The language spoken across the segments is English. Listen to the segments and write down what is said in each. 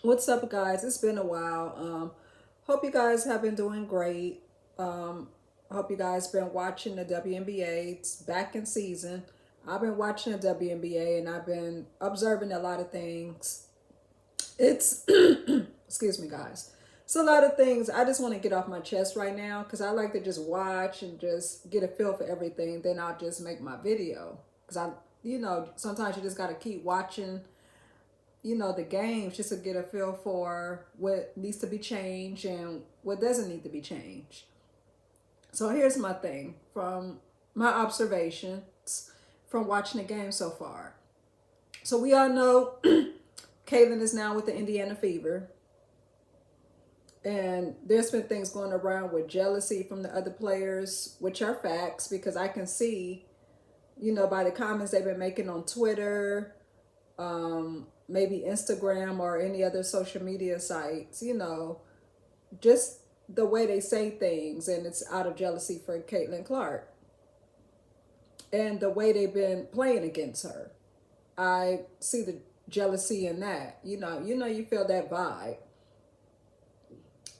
What's up, guys? It's been a while. Hope you guys have been doing great. Hope you guys been watching the WNBA. It's back in season. I've been watching the WNBA and I've been observing a lot of things. It's excuse me, guys. It's a lot of things I just want to get off my chest right now because I like to just watch and just get a feel for everything. Then I'll just make my video because sometimes you just got to keep watching the games just to get a feel for what needs to be changed and what doesn't need to be changed. So here's my thing from my observations from watching the game so far. So we all know Caitlin is now with the Indiana Fever. And there's been things going around with jealousy from the other players, which are facts because I can see, by the comments they've been making on Twitter, maybe Instagram or any other social media sites, just the way they say things, and it's out of jealousy for Caitlin Clark and the way they've been playing against her. I see the jealousy in that. You feel that vibe.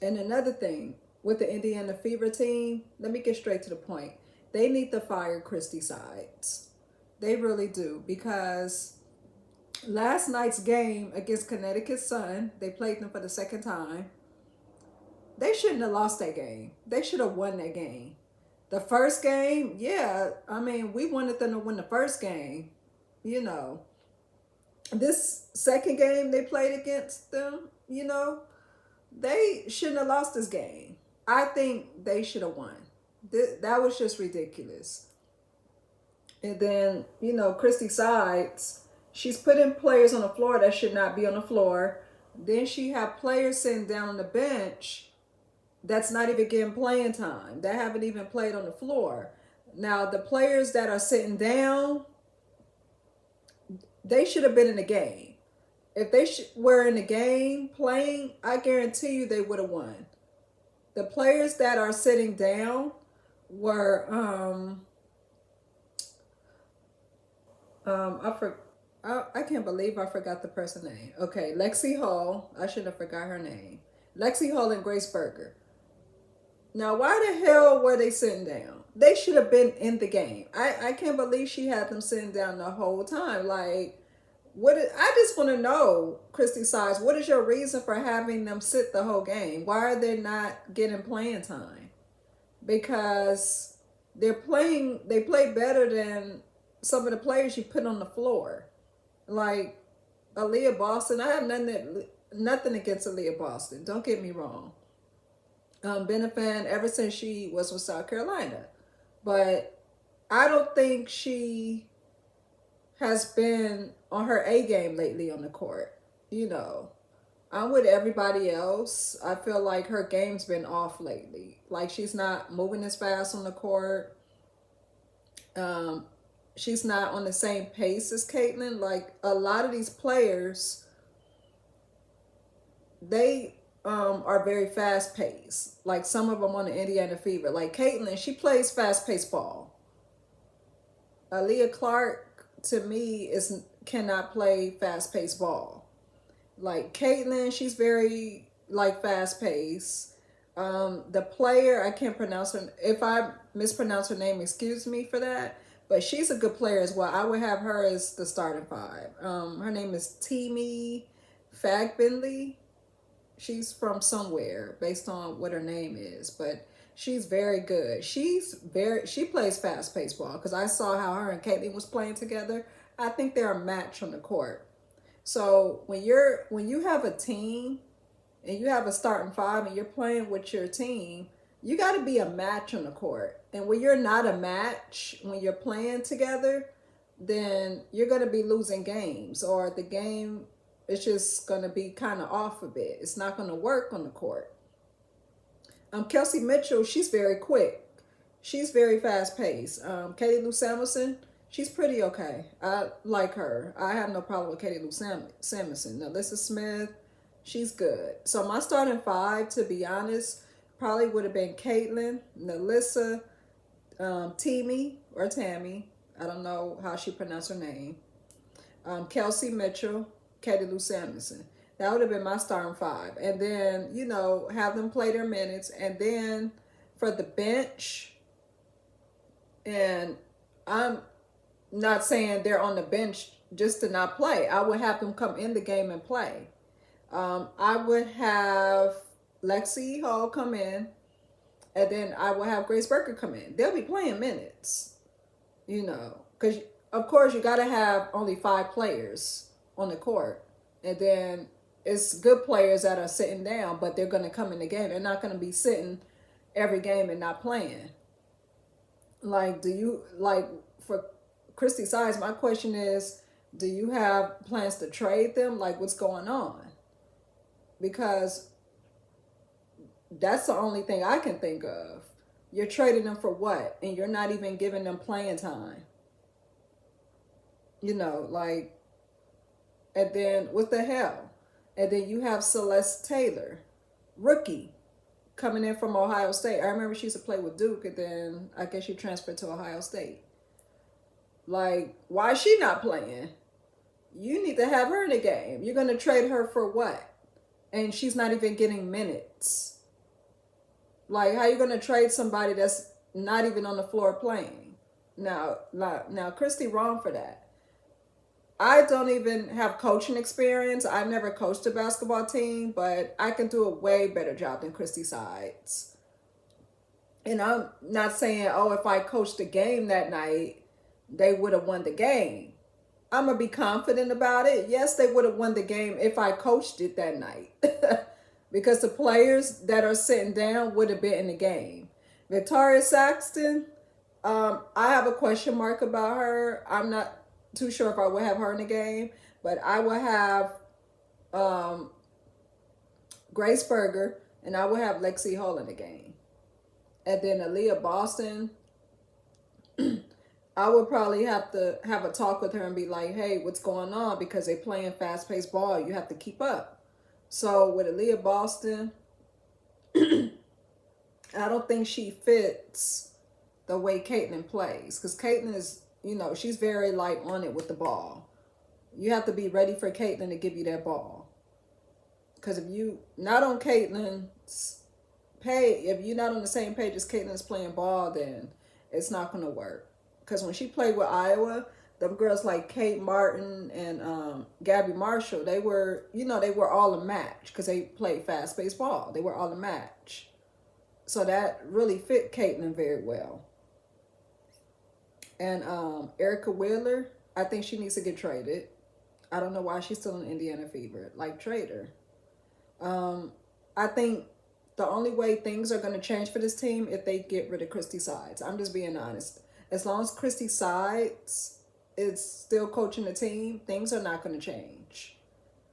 And another thing with the Indiana Fever team, let me get straight to the point. They need to fire Christie Sides. They really do because last night's game against Connecticut Sun, they played them for the second time. They shouldn't have lost that game. They should have won that game. The first game, yeah, we wanted them to win the first game. This second game they played against them, they shouldn't have lost this game. I think they should have won. That was just ridiculous. And then, Christie Sides, she's putting players on the floor that should not be on the floor. Then she have players sitting down on the bench that's not even getting playing time. That haven't even played on the floor. Now, the players that are sitting down, they should have been in the game. If they were in the game playing, I guarantee you they would have won. The players that are sitting down were I can't believe I forgot the person's name. Okay, Lexi Hall. I should have forgot her name. Lexi Hall and Grace Berger. Now, why the hell were they sitting down? They should have been in the game. I can't believe she had them sitting down the whole time. Like, I just want to know, Christie Sides, what is your reason for having them sit the whole game? Why are they not getting playing time? Because they play better than some of the players you put on the floor. Like Aaliyah Boston, I have nothing against Aaliyah Boston. Don't get me wrong. Been a fan ever since she was with South Carolina, but I don't think she has been on her A game lately on the court. I'm with everybody else. I feel like her game's been off lately. Like she's not moving as fast on the court. She's not on the same pace as Caitlin. Like a lot of these players, they are very fast paced. Like some of them on the Indiana Fever. Like Caitlin, she plays fast paced ball. Aaliyah Clark to me cannot play fast paced ball. Like Caitlin, she's very like fast paced. The player, I can't pronounce her. If I mispronounce her name, excuse me for that. But she's a good player as well. I would have her as the starting five. Her name is Teamy Fagbinley. She's from somewhere based on what her name is, but she's very good. She plays fast paced ball because I saw how her and Caitlin was playing together. I think they're a match on the court. So when you have a team and you have a starting five and you're playing with your team, you got to be a match on the court. And when you're not a match, when you're playing together, then you're going to be losing games, or the game is just going to be kind of off a bit. It's not going to work on the court. Kelsey Mitchell, she's very quick. She's very fast paced. Katie Lou Samuelson, she's pretty okay. I like her. I have no problem with Katie Lou Samuelson. Now, Alyssa Smith, she's good. So my starting five, to be honest, probably would have been Caitlin, Nalissa, Tammy, I don't know how she pronounced her name. Kelsey Mitchell, Katie Lou Samuelson. That would have been my starting five. And then, have them play their minutes. And then for the bench, and I'm not saying they're on the bench just to not play. I would have them come in the game and play. I would have Lexi Hall come in, and then I will have Grace Burger come in. They'll be playing minutes, because of course you got to have only 5 players on the court, and then it's good players that are sitting down, but they're going to come in the game. They're not going to be sitting every game and not playing. For Christie Sides, my question is, do you have plans to trade them? Like, what's going on? Because that's the only thing I can think of. You're trading them for what? And you're not even giving them playing time. And then what the hell? And then you have Celeste Taylor, rookie, coming in from Ohio State. I remember she used to play with Duke, and then I guess she transferred to Ohio State. Like, why is she not playing? You need to have her in the game. You're going to trade her for what? And she's not even getting minutes. Like, how are you going to trade somebody that's not even on the floor playing? Now, Christy wrong for that. I don't even have coaching experience. I've never coached a basketball team, but I can do a way better job than Christie Sides. And I'm not saying, if I coached the game that night, they would have won the game. I'm going to be confident about it. Yes, they would have won the game if I coached it that night. Because the players that are sitting down would have been in the game. Victoria Saxton, I have a question mark about her. I'm not too sure if I would have her in the game, but I would have Grace Berger, and I would have Lexi Hall in the game. And then Aaliyah Boston, I would probably have to have a talk with her and be like, hey, what's going on? Because they're playing fast-paced ball. You have to keep up. So with Aaliyah Boston, I don't think she fits the way Caitlin plays. Because Caitlin is, she's very on it with the ball. You have to be ready for Caitlin to give you that ball. Because if you not on Caitlin's page, if you're not on the same page as Caitlin's playing ball, then it's not going to work. Because when she played with Iowa, them girls like Kate Martin and Gabby Marshall, they were all a match because they played fast-paced ball. They were all a match. So that really fit Caitlin very well. And Erica Wheeler, I think she needs to get traded. I don't know why she's still in Indiana Fever. Trade her. I think the only way things are going to change for this team if they get rid of Christie Sides. I'm just being honest. As long as Christie Sides is still coaching the team, things are not going to change.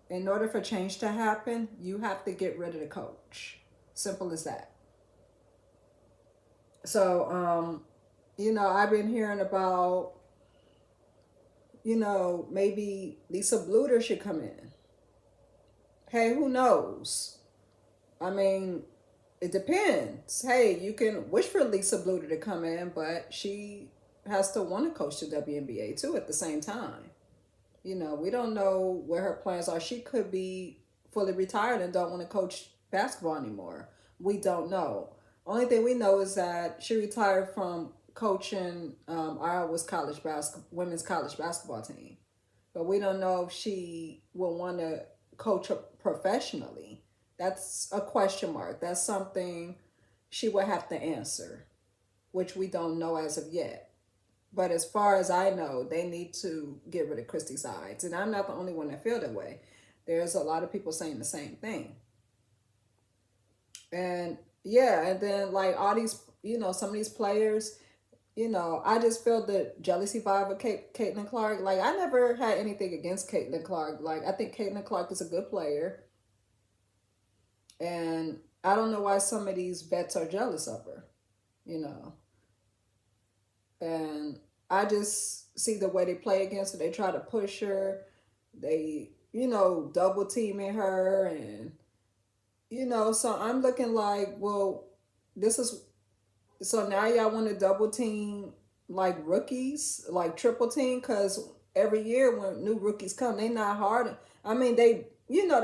In order for change to happen, you have to get rid of the coach. Simple as that. So, I've been hearing about, maybe Lisa Bluder should come in. Hey, who knows? I mean, it depends. Hey, you can wish for Lisa Bluder to come in, but she has to want to coach the WNBA too at the same time. We don't know where her plans are. She could be fully retired and don't want to coach basketball anymore. We don't know. Only thing we know is that she retired from coaching Iowa's women's college basketball team. But we don't know if she will want to coach professionally. That's a question mark. That's something she will have to answer, which we don't know as of yet. But as far as I know, they need to get rid of Christie Sides. And I'm not the only one that feel that way. There's a lot of people saying the same thing. And yeah, and then all these, some of these players, I just feel the jealousy vibe of Caitlin Clark. I never had anything against Caitlin Clark. I think Caitlin Clark is a good player. And I don't know why some of these vets are jealous of her, And I just see the way they play against her. They try to push her. They, double teaming her. And, so I'm looking well, so now y'all want to double team rookies, triple team, because every year when new rookies come, they not hard. I mean, they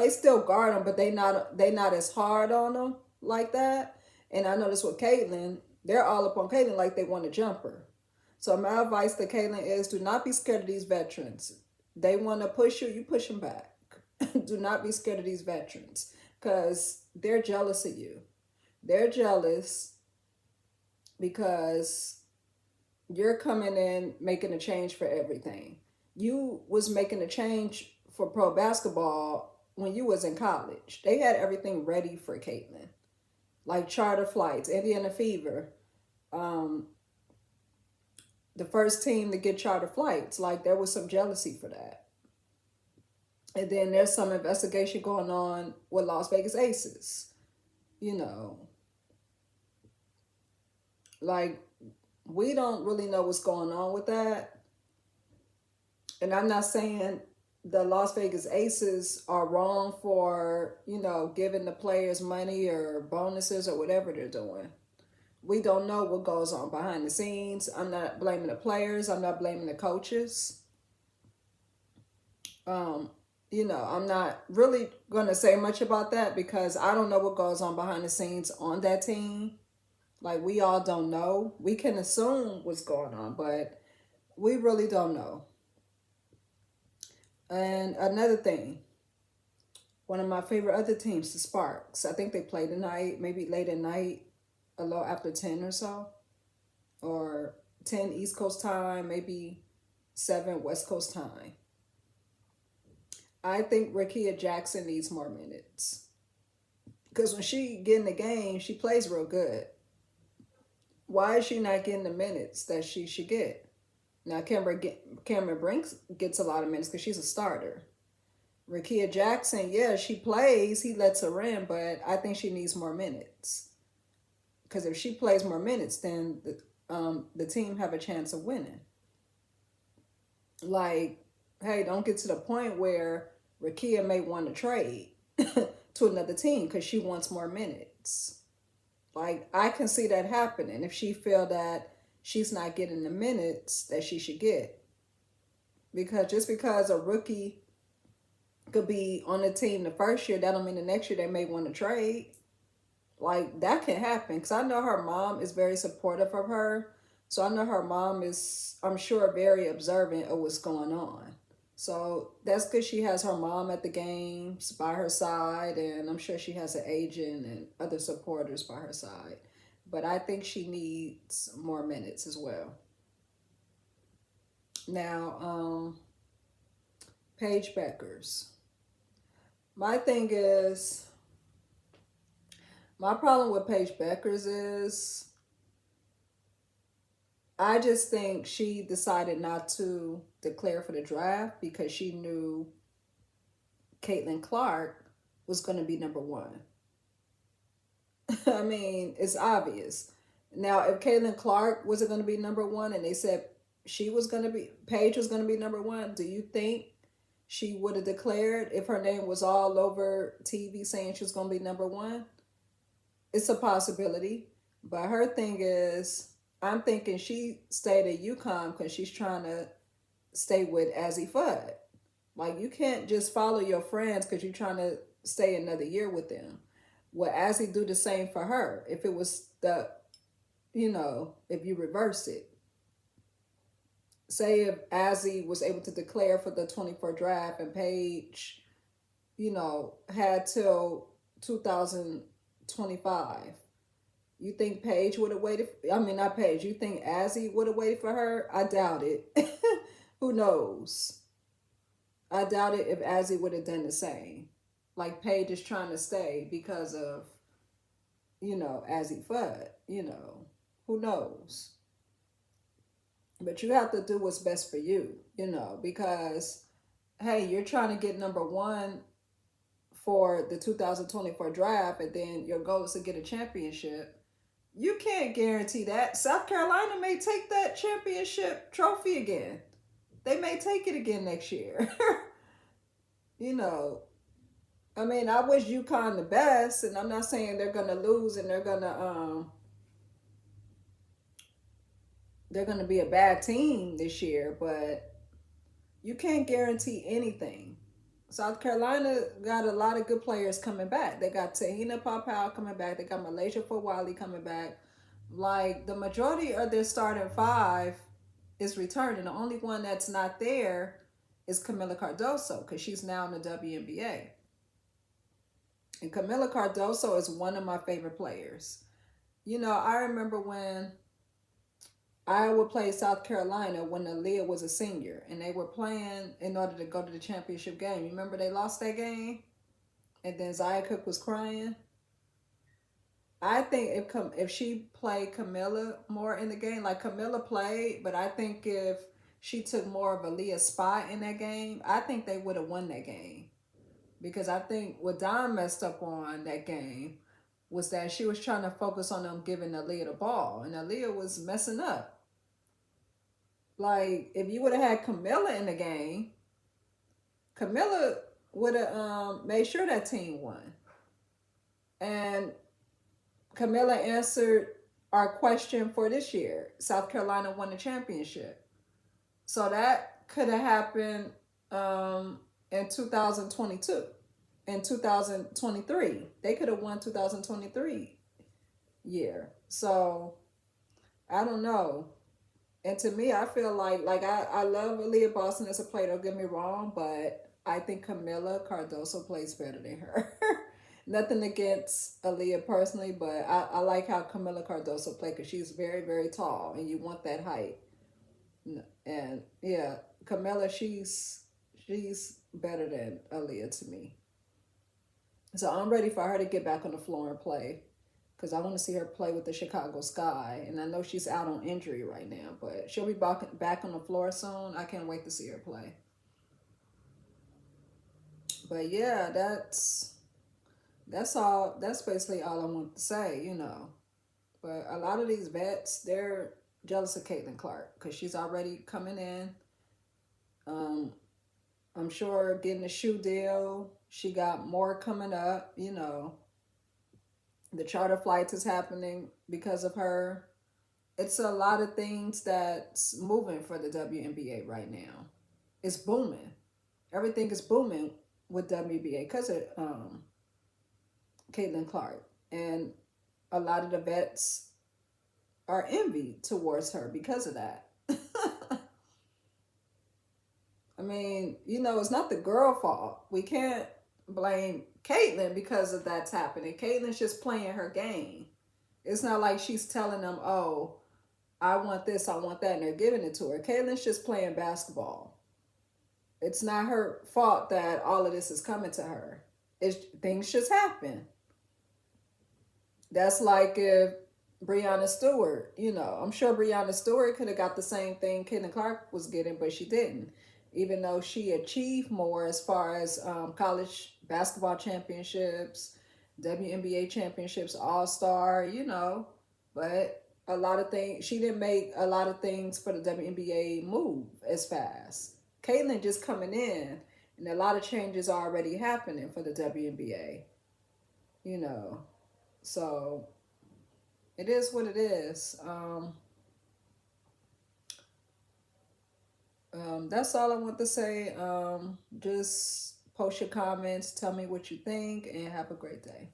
still guard them, but they not as hard on them like that. And I noticed with Caitlin, they're all up on Caitlin like they want to jump her. So my advice to Caitlin is do not be scared of these veterans. They want to push you, you push them back. Do not be scared of these veterans because they're jealous of you. They're jealous because you're coming in making a change for everything. You was making a change for pro basketball when you was in college. They had everything ready for Caitlin, like charter flights, Indiana Fever, the first team to get charter flights. Like there was some jealousy for that. And then there's some investigation going on with Las Vegas Aces. You know, like we don't really know what's going on with that. And I'm not saying the Las Vegas Aces are wrong for, giving the players money or bonuses or whatever they're doing. We don't know what goes on behind the scenes. I'm not blaming the players. I'm not blaming the coaches. I'm not really going to say much about that because I don't know what goes on behind the scenes on that team. Like, we all don't know. We can assume what's going on, but we really don't know. And another thing, one of my favorite other teams, the Sparks. I think they play tonight, maybe late at night, a little after 10 or so, or 10 East Coast time, maybe 7 West Coast time. I think Rickea Jackson needs more minutes because when she get in the game, she plays real good. Why is she not getting the minutes that she should get? Now, Cameron Brink gets a lot of minutes because she's a starter. Rickea Jackson, yeah, she plays. He lets her in, but I think she needs more minutes. Because if she plays more minutes, then the team have a chance of winning. Like, hey, don't get to the point where Rickea may want to trade to another team because she wants more minutes. Like, I can see that happening if she feel that she's not getting the minutes that she should get. Because just because a rookie could be on the team the first year, that don't mean the next year they may want to trade. Like, that can happen. Because I know her mom is very supportive of her. So I know her mom is, I'm sure, very observant of what's going on. So that's good she has her mom at the games by her side. And I'm sure she has an agent and other supporters by her side. But I think she needs more minutes as well. Now, Paige Bueckers. My thing is, my problem with Paige Bueckers is I just think she decided not to declare for the draft because she knew Caitlin Clark was going to be number 1. I mean, it's obvious. Now, if Caitlin Clark wasn't going to be number 1 and they said Paige was going to be number 1, do you think she would have declared if her name was all over TV saying she was going to be number 1? It's a possibility. But her thing is, I'm thinking she stayed at UConn because she's trying to stay with Azzi Fudd. Like, you can't just follow your friends because you're trying to stay another year with them. Will Azzi do the same for her if it was if you reverse it? Say if Azzi was able to declare for the 24 draft and Paige, had till 2025. You think Paige would have waited? I mean, not Paige. You think Azzi would have waited for her? I doubt it. Who knows? I doubt it if Azzi would have done the same. Like, Paige is trying to stay because of, Azzi Fudd. Who knows? But you have to do what's best for you, because, hey, you're trying to get number 1 for the 2024 draft, and then your goal is to get a championship. You can't guarantee that. South Carolina may take that championship trophy again. They may take it again next year. I mean, I wish UConn the best, and I'm not saying they're going to lose and they're going to be a bad team this year, but You can't guarantee anything. South Carolina got a lot of good players coming back. They got Tahina Papau coming back. They got Malaysia Fawali coming back. Like the majority of their starting five is returning. The only one that's not there is Camila Cardoso because she's now in the WNBA. And Camila Cardoso is one of my favorite players. You know, I remember when Iowa played South Carolina when Aaliyah was a senior, and they were playing in order to go to the championship game. You remember they lost that game, and then Zia Cook was crying. I think if she played Camilla more in the game, like Camilla played, but I think if she took more of Aaliyah's spot in that game, I think they would have won that game. Because I think what Don messed up on that game was that she was trying to focus on them giving Aaliyah the ball, and Aaliyah was messing up. Like if you would have had Camilla in the game, Camilla would have made sure that team won. And Camilla answered our question for this year. South Carolina won the championship. So that could have happened in 2022. In 2023. They could have won 2023 year. So I don't know. And to me, I feel like I love Aaliyah Boston as a player, don't get me wrong, but I think Camilla Cardoso plays better than her. Nothing against Aaliyah personally, but I like how Camilla Cardoso plays because she's very, very tall and you want that height. And yeah, Camilla, she's better than Aaliyah to me. So I'm ready for her to get back on the floor and play because I want to see her play with the Chicago Sky. And I know she's out on injury right now, but she'll be back on the floor soon. I can't wait to see her play. But yeah, that's all. That's basically all I want to say, you know. But a lot of these vets, they're jealous of Caitlin Clark because she's already coming in. Um, I'm sure getting a shoe deal. She got more coming up, you know. The charter flights is happening because of her. It's a lot of things that's moving for the WNBA right now. It's booming. Everything is booming with WNBA because of Caitlin Clark. And a lot of the vets are envy towards her because of that. I mean, you know, it's not the girl fault. We can't blame Caitlyn because of that's happening. Caitlyn's just playing her game. It's not like she's telling them, oh, I want this, I want that, and they're giving it to her. Caitlyn's just playing basketball. It's not her fault that all of this is coming to her. Things just happen. That's like if Breonna Stewart, you know, I'm sure Breonna Stewart could have got the same thing Caitlin Clark was getting, but she didn't. Even though she achieved more as far as college basketball championships, WNBA championships, All Star, you know, but a lot of things, she didn't make a lot of things for the WNBA move as fast. Caitlin just coming in, and a lot of changes are already happening for the WNBA, you know. So it is what it is. That's all I want to say. Just post your comments, tell me what you think, and have a great day.